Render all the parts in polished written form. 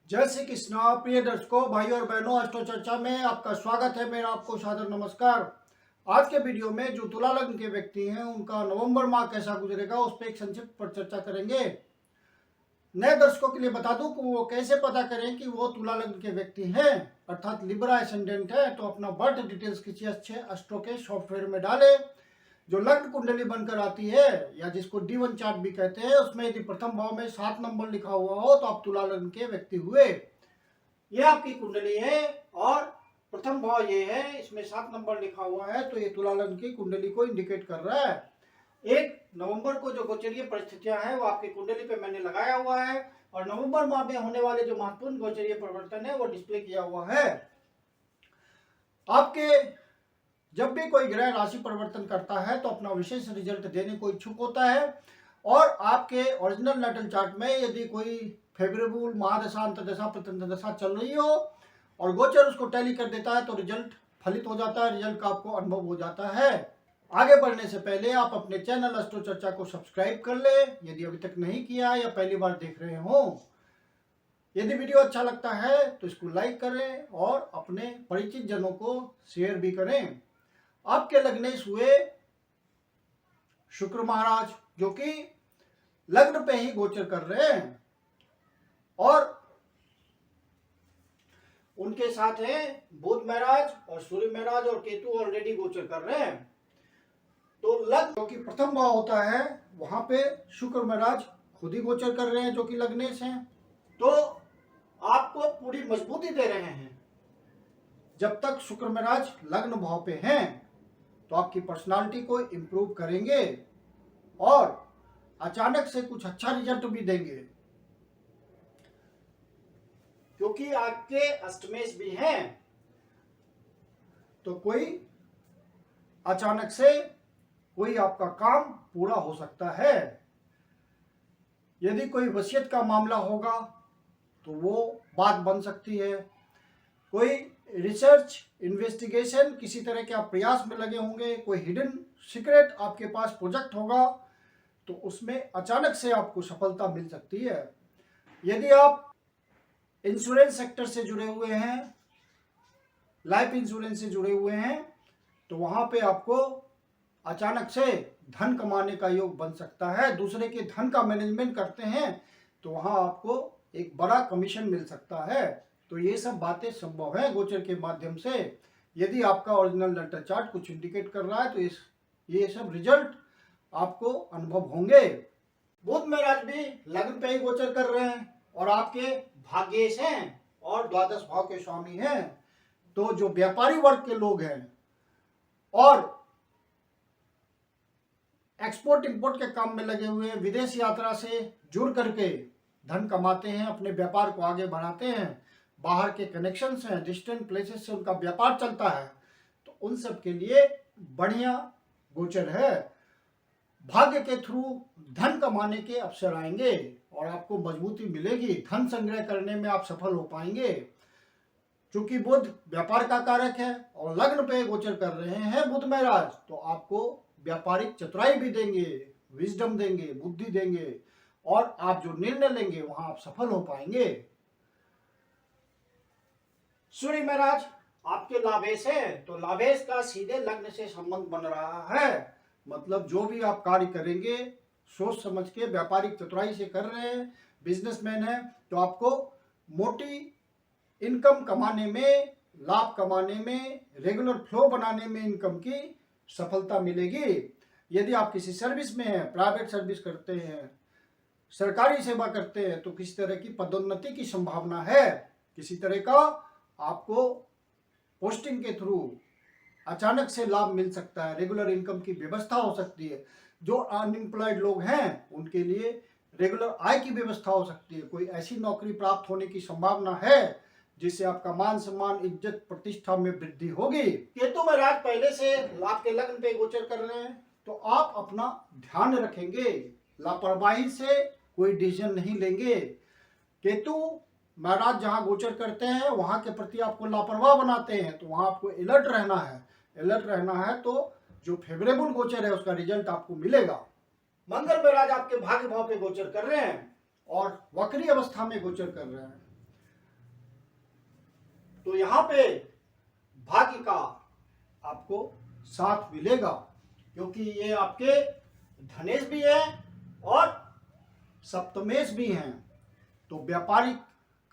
जय श्री कृष्णा। प्रिय दर्शकों, भाई और बहनों, अष्टो चर्चा में आपका स्वागत है। मेरा आपको सादर नमस्कार। आज के वीडियो में जो तुला लग्न के व्यक्ति हैं उनका नवंबर माह कैसा गुजरेगा उस पर एक संक्षिप्त पर चर्चा करेंगे। नए दर्शकों के लिए बता दूं कि वो कैसे पता करें कि वो तुला लग्न के व्यक्ति हैं, अर्थात लिब्रा एसेंडेंट है। तो अपना बर्थ डिटेल्स किसी अच्छे एस्ट्रो के सॉफ्टवेयर में डाले। जो लग्न कुंडली बनकर आती है या जिसको D1 चार्ट भी कहते हैं, उसमें यदि प्रथम भाव में 7 नंबर लिखा हुआ हो तो आप तुला लग्न के व्यक्ति हुए। ये आपकी कुंडली है और प्रथम भाव ये है, इसमें 7 नंबर लिखा हुआ है, तो ये तुला लग्न की कुंडली को इंडिकेट कर रहा है। 1 नवंबर को जो गोचरीय परिस्थितियां हैं वो आपकी कुंडली पे मैंने लगाया हुआ है और नवंबर माह में होने वाले जो महत्वपूर्ण गोचरीय परिवर्तन है वो डिस्प्ले किया हुआ है। आपके जब भी कोई ग्रह राशि परिवर्तन करता है तो अपना विशेष रिजल्ट देने को इच्छुक होता है और आपके ओरिजिनल नेटल चार्ट में यदि कोई फेवरेबल महादशा अंतर्दशा प्रत्यंतदशा चल रही हो और गोचर उसको टैली कर देता है तो रिजल्ट फलित हो जाता है, रिजल्ट का आपको अनुभव हो जाता है। आगे बढ़ने से पहले आप अपने चैनल अष्टो चर्चा को सब्सक्राइब कर ले यदि अभी तक नहीं किया या पहली बार देख रहे हो। यदि वीडियो अच्छा लगता है तो इसको लाइक करें और अपने परिचित जनों को शेयर भी करें। आपके लग्नेश हुए शुक्र महाराज जो कि लग्न पे ही गोचर कर रहे हैं और उनके साथ हैं बुध महाराज और सूर्य महाराज और केतु ऑलरेडी गोचर कर रहे हैं। तो लग्न जो कि प्रथम भाव होता है वहां पे शुक्र महाराज खुद ही गोचर कर रहे हैं जो कि लग्नेश हैं, तो आपको पूरी मजबूती दे रहे हैं। जब तक शुक्र महाराज लग्न भाव पे हैं तो आपकी पर्सनालिटी को इम्प्रूव करेंगे और अचानक से कुछ अच्छा रिजल्ट भी देंगे, क्योंकि आपके अष्टमेश भी हैं। तो कोई अचानक से कोई आपका काम पूरा हो सकता है। यदि कोई वसीयत का मामला होगा तो वो बात बन सकती है। कोई रिसर्च इन्वेस्टिगेशन किसी तरह के आप प्रयास में लगे होंगे, कोई हिडन सीक्रेट आपके पास प्रोजेक्ट होगा तो उसमें अचानक से आपको सफलता मिल सकती है। यदि आप इंश्योरेंस सेक्टर से जुड़े हुए हैं, लाइफ इंश्योरेंस से जुड़े हुए हैं, तो वहां पे आपको अचानक से धन कमाने का योग बन सकता है। दूसरे के धन का मैनेजमेंट करते हैं तो वहां आपको एक बड़ा कमीशन मिल सकता है। तो ये सब बातें संभव है गोचर के माध्यम से। यदि आपका ओरिजिनल नेटल चार्ट कुछ इंडिकेट कर रहा है तो ये सब रिजल्ट आपको अनुभव होंगे। बुध महाराज भी लग्न पे ही गोचर कर रहे हैं और आपके भाग्येश हैं और द्वादश भाव के स्वामी हैं। तो जो व्यापारी वर्ग के लोग हैं और एक्सपोर्ट इंपोर्ट के काम में लगे हुए, विदेश यात्रा से जुड़ करके धन कमाते हैं, अपने व्यापार को आगे बढ़ाते हैं, बाहर के कनेक्शंस हैं, डिस्टेंट प्लेसेस से उनका व्यापार चलता है, तो उन सब के लिए बढ़िया गोचर है। भाग्य के थ्रू धन कमाने के अवसर आएंगे और आपको मजबूती मिलेगी, धन संग्रह करने में आप सफल हो पाएंगे। चूंकि बुध व्यापार का कारक है और लग्न पे गोचर कर रहे हैं बुध महाराज, तो आपको व्यापारिक चतुराई भी देंगे, विजडम देंगे, बुद्धि देंगे और आप जो निर्णय लेंगे वहां आप सफल हो पाएंगे। सूर्य महाराज आपके लाभेश है, तो लाभेश का सीधे लग्न से संबंध बन रहा है। मतलब जो भी आप कार्य करेंगे सोच समझ के व्यापारिक चतुराई से कर रहे हैं, बिजनेसमैन है, तो आपको मोटी इनकम कमाने में, लाभ कमाने में, रेगुलर फ्लो बनाने में इनकम की सफलता मिलेगी। यदि आप किसी सर्विस में हैं, प्राइवेट सर्विस करते हैं, सरकारी सेवा करते हैं, तो किसी तरह की पदोन्नति की संभावना है। किसी तरह का आपको पोस्टिंग के थ्रू अचानक से लाभ मिल सकता है, रेगुलर इनकम की व्यवस्था हो सकती है। जो अनएम्प्लॉयड लोग हैं उनके लिए रेगुलर आय की व्यवस्था हो सकती है। कोई ऐसी नौकरी प्राप्त होने की संभावना है जिससे आपका मान सम्मान, इज्जत, प्रतिष्ठा में वृद्धि होगी। केतु महाराज पहले से आपके लग्न पे गोचर कर रहे हैं, तो आप अपना ध्यान रखेंगे, लापरवाही से कोई डिसीजन नहीं लेंगे। केतु महाराज जहां गोचर करते हैं वहां के प्रति आपको लापरवाह बनाते हैं, तो वहां आपको अलर्ट रहना है। अलर्ट रहना है तो जो फेवरेबल गोचर है उसका रिजल्ट आपको मिलेगा। मंगल महाराज आपके भाग्य भाव पे गोचर कर रहे हैं और वक्री अवस्था में गोचर कर रहे हैं। तो यहाँ पे भाग्य का आपको साथ मिलेगा, क्योंकि ये आपके धनेश भी है और सप्तमेश भी हैं। तो व्यापारिक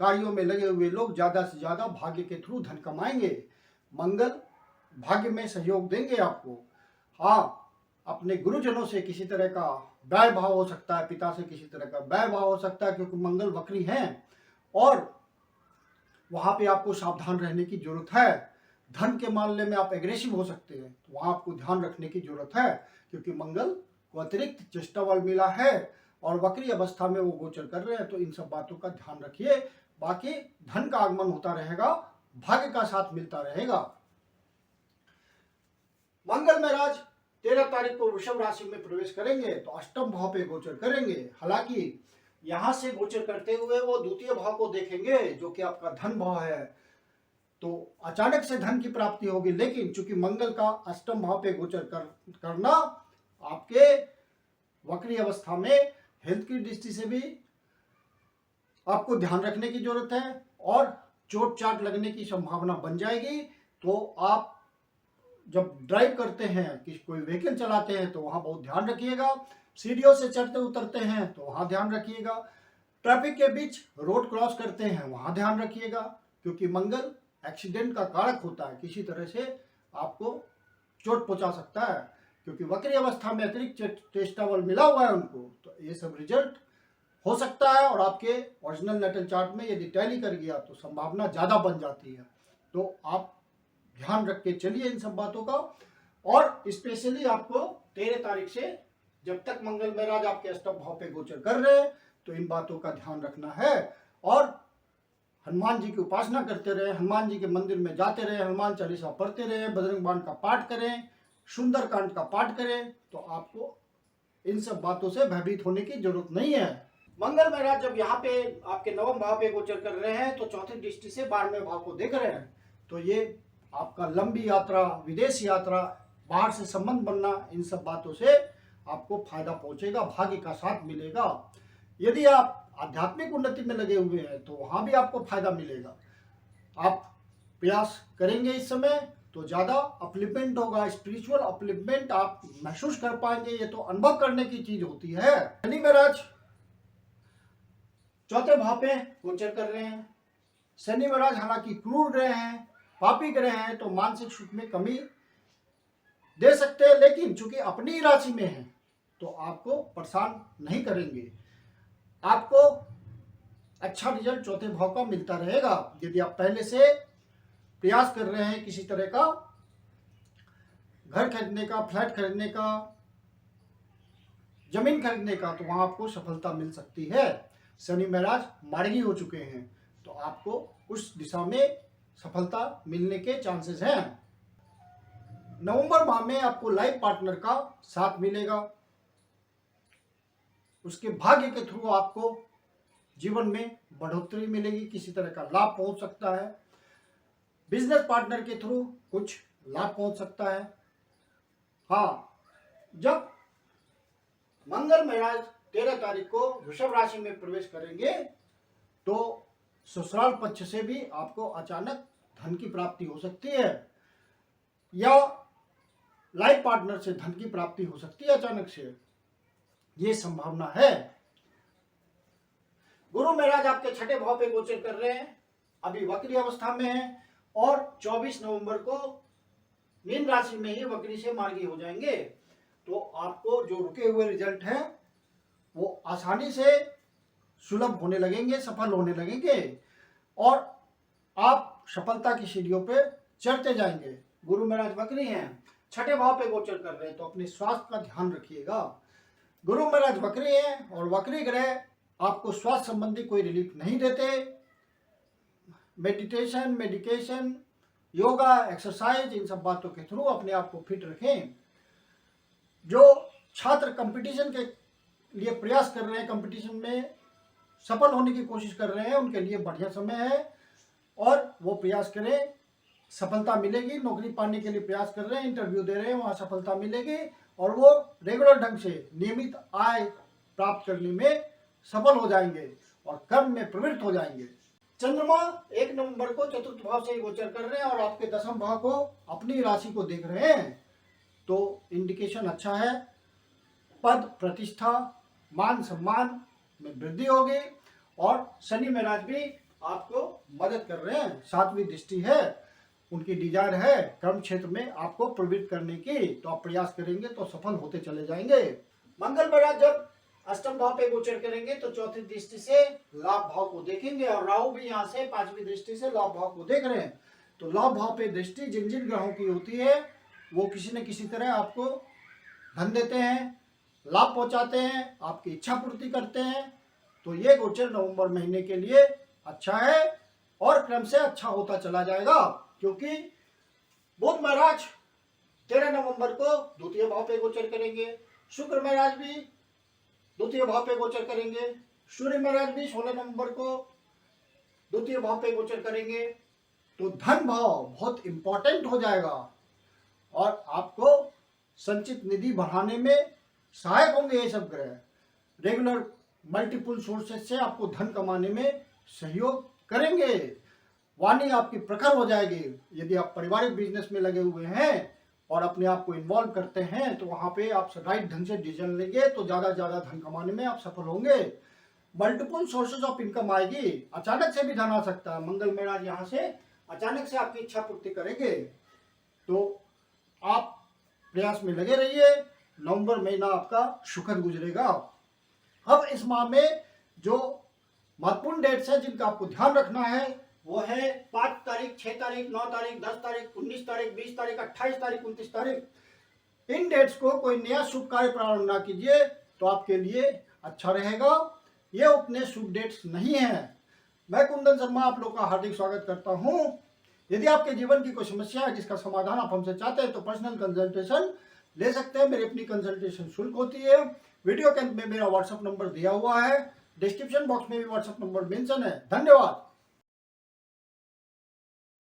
कार्यों में लगे हुए लोग ज्यादा से ज्यादा भाग्य के थ्रू धन कमाएंगे। मंगल भाग्य में सहयोग देंगे आपको। हाँ, अपने गुरुजनों से किसी तरह का व्यय भाव हो सकता है, पिता से किसी तरह का व्यय भाव हो सकता है, क्योंकि मंगल वक्री हैं और वहां पे आपको सावधान रहने की जरूरत है। धन के मामले में आप एग्रेसिव हो सकते हैं, तो वहां आपको ध्यान रखने की जरूरत है, क्योंकि मंगल को अतिरिक्त चेष्टा बल मिला है और वक्री अवस्था में वो गोचर कर रहे हैं। तो इन सब बातों का ध्यान रखिए। बाकी धन का आगमन होता रहेगा, भाग्य का साथ मिलता रहेगा। मंगल महाराज 13 तारीख को वृषभ राशि में प्रवेश करेंगे, तो अष्टम भाव पे गोचर करेंगे। हालांकि यहां से गोचर करते हुए वो द्वितीय भाव को देखेंगे, जो कि आपका धन भाव है, तो अचानक से धन की प्राप्ति होगी। लेकिन चूंकि मंगल का अष्टम भाव पे गोचर करना आपके वक्री अवस्था में हेल्थ की दृष्टि से भी आपको ध्यान रखने की जरूरत है और चोट चाट लगने की संभावना बन जाएगी। तो आप जब ड्राइव करते हैं, कि कोई व्हीकल चलाते हैं, तो वहां बहुत ध्यान रखिएगा। सीढ़ियों से चढ़ते उतरते हैं तो वहां ध्यान रखिएगा। ट्रैफिक के बीच रोड क्रॉस करते हैं वहां ध्यान रखिएगा, क्योंकि मंगल एक्सीडेंट का कारक होता है। किसी तरह से आपको चोट पहुंचा सकता है, क्योंकि वक्री अवस्था में अतिरिक्त चेष्टा बल मिला हुआ है उनको। तो ये सब रिजल्ट हो सकता है, और आपके ओरिजिनल नेटल चार्ट में यदि टैली कर गया तो संभावना ज्यादा बन जाती है। तो आप ध्यान रख के चलिए इन सब बातों का। और स्पेशली आपको 13 तारीख से, जब तक मंगल महाराज आपके अष्टम भाव पे गोचर कर रहे हैं, तो इन बातों का ध्यान रखना है। और हनुमान जी की उपासना करते रहे, हनुमान जी के मंदिर में जाते रहे, हनुमान चालीसा पढ़ते रहे, बजरंग बाण का पाठ करें, सुंदरकांड का पाठ करें, तो आपको इन सब बातों से भयभीत होने की जरूरत नहीं है। मंगल महाराज जब यहाँ पे आपके नवम भाव पे गोचर कर रहे हैं, तो चौथी दृष्टि से 12वें भाव को देख रहे हैं। तो ये आपका लंबी यात्रा, विदेश यात्रा, बाहर से संबंध बनना, इन सब बातों से आपको फायदा पहुंचेगा, भाग्य का साथ मिलेगा। यदि आप आध्यात्मिक उन्नति में लगे हुए हैं, तो वहां भी आपको फायदा मिलेगा। आप प्रयास करेंगे इस समय तो ज्यादा अपलिपमेंट होगा, स्पिरिचुअल अपलिपमेंट आप महसूस कर पाएंगे। ये तो अनुभव करने की चीज होती है। शनि महाराज चौथे भाव पे गोचर कर रहे हैं। शनि महाराज हालांकि क्रूर ग्रह हैं, पापी ग्रह हैं, तो मानसिक सुख में कमी दे सकते हैं, लेकिन चूंकि अपनी राशि में है तो आपको परेशान नहीं करेंगे। आपको अच्छा रिजल्ट चौथे भाव का मिलता रहेगा। यदि आप पहले से प्रयास कर रहे हैं किसी तरह का घर खरीदने का, फ्लैट खरीदने का, जमीन खरीदने का, तो वहां आपको सफलता मिल सकती है। शनि महाराज मार्गी हो चुके हैं, तो आपको उस दिशा में सफलता मिलने के चांसेस हैं। नवंबर माह में आपको लाइफ पार्टनर का साथ मिलेगा। उसके भाग्य के थ्रू आपको जीवन में बढ़ोतरी मिलेगी, किसी तरह का लाभ पहुंच सकता है। बिजनेस पार्टनर के थ्रू कुछ लाभ पहुंच सकता है। हाँ, जब मंगल महाराज 13 तारीख को वृषभ राशि में प्रवेश करेंगे, तो ससुराल पक्ष से भी आपको अचानक धन की प्राप्ति हो सकती है, या लाइफ पार्टनर से धन की प्राप्ति हो सकती है अचानक से, ये संभावना है। गुरु महाराज आपके छठे भाव पे गोचर कर रहे हैं, अभी वक्री अवस्था में है, और 24 नवंबर को मीन राशि में ही वक्री से मार्गी हो जाएंगे। तो आपको जो रुके हुए रिजल्ट हैं वो आसानी से सुलभ होने लगेंगे, सफल होने लगेंगे, और आप सफलता की सीढ़ियों पे चढ़ते जाएंगे। गुरु महाराज वक्री हैं, छठे भाव पे गोचर कर रहे हैं, तो अपने स्वास्थ्य का ध्यान रखिएगा। गुरु महाराज वक्री हैं, और वक्री ग्रह आपको स्वास्थ्य संबंधी कोई रिलीफ नहीं देते। मेडिकेशन, योगा, एक्सरसाइज, इन सब बातों के थ्रू अपने आप को फिट रखें। जो छात्र कंपटीशन के लिए प्रयास कर रहे हैं, कंपटीशन में सफल होने की कोशिश कर रहे हैं, उनके लिए बढ़िया समय है, और वो प्रयास करें, सफलता मिलेगी। नौकरी पाने के लिए प्रयास कर रहे हैं, इंटरव्यू दे रहे हैं, वहाँ सफलता मिलेगी, और वो रेगुलर ढंग से नियमित आय प्राप्त करने में सफल हो जाएंगे और कर्म में प्रवृत्त हो जाएंगे। चंद्रमा 1 नवंबर को चतुर्थ भाव से गोचर कर रहे हैं और आपके दसम भाव को, अपनी राशि को देख रहे हैं, तो इंडिकेशन अच्छा है। पद प्रतिष्ठा मान सम्मान में वृद्धि होगी और शनि महाराज भी आपको मदद कर रहे हैं। 7वीं दृष्टि है, उनकी डिजायर है कर्म क्षेत्र में आपको प्रवृत्त करने की, तो आप प्रयास करेंगे तो सफल होते चले जाएंगे। मंगल महाराज जब अष्टम भाव पे गोचर करेंगे तो चौथी दृष्टि से लाभ भाव को देखेंगे और राहु भी यहाँ से 5वीं दृष्टि से लाभ भाव को देख रहे हैं। तो लाभ भाव पे दृष्टि जिन जिन ग्रहों की होती है वो किसी न किसी तरह आपको धन देते हैं, लाभ पहुंचाते हैं, आपकी इच्छा पूर्ति करते हैं। तो ये गोचर नवंबर महीने के लिए अच्छा है और क्रम से अच्छा होता चला जाएगा, क्योंकि बुध महाराज 13 नवंबर को द्वितीय भाव पे गोचर करेंगे, शुक्र महाराज भी द्वितीय भाव पे गोचर करेंगे, सूर्य महाराज भी 16 नवंबर को द्वितीय भाव पे गोचर करेंगे। तो धन भाव बहुत इंपॉर्टेंट हो जाएगा और आपको संचित निधि बढ़ाने में सहायक होंगे ये सब ग्रह। रेगुलर मल्टीपल सोर्सेज से आपको धन कमाने में सहयोग करेंगे। वाणी आपकी प्रखर हो जाएगी। यदि आप पारिवारिक बिजनेस में लगे हुए हैं और अपने आप को इन्वॉल्व करते हैं तो वहां पे आप राइट ढंग से डिसीजन लेंगे तो ज्यादा ज्यादा धन कमाने में आप सफल होंगे। मल्टीपल सोर्सेज ऑफ इनकम आएगी, अचानक से भी धन आ सकता है। मंगल महाराज यहाँ से अचानक से आपकी इच्छा पूर्ति करेंगे, तो आप प्रयास में लगे रहिए। नवंबर महीना आपका सुखद गुजरेगा। अब इस माह में जो महत्वपूर्ण डेट्स है जिनका आपको ध्यान रखना है वो है 5 तारीख, 6 तारीख, 9 तारीख, 10 तारीख, 19 तारीख, 20 तारीख, 28 तारीख, 29 तारीख। इन डेट्स को कोई नया शुभ कार्य प्रारंभ ना कीजिए तो आपके लिए अच्छा रहेगा। ये उतने शुभ डेट्स नहीं है। मैं कुंदन शर्मा आप लोग का हार्दिक स्वागत करता हूं। यदि आपके जीवन की कोई समस्या है जिसका समाधान आप हमसे चाहते हैं तो पर्सनल कंसल्टेशन ले सकते हैं। मेरी अपनी कंसल्टेशन शुल्क होती है। वीडियो के अंत में मेरा व्हाट्सएप नंबर दिया हुआ है, डिस्क्रिप्शन बॉक्स में भी व्हाट्सएप नंबर मेंशन है। धन्यवाद।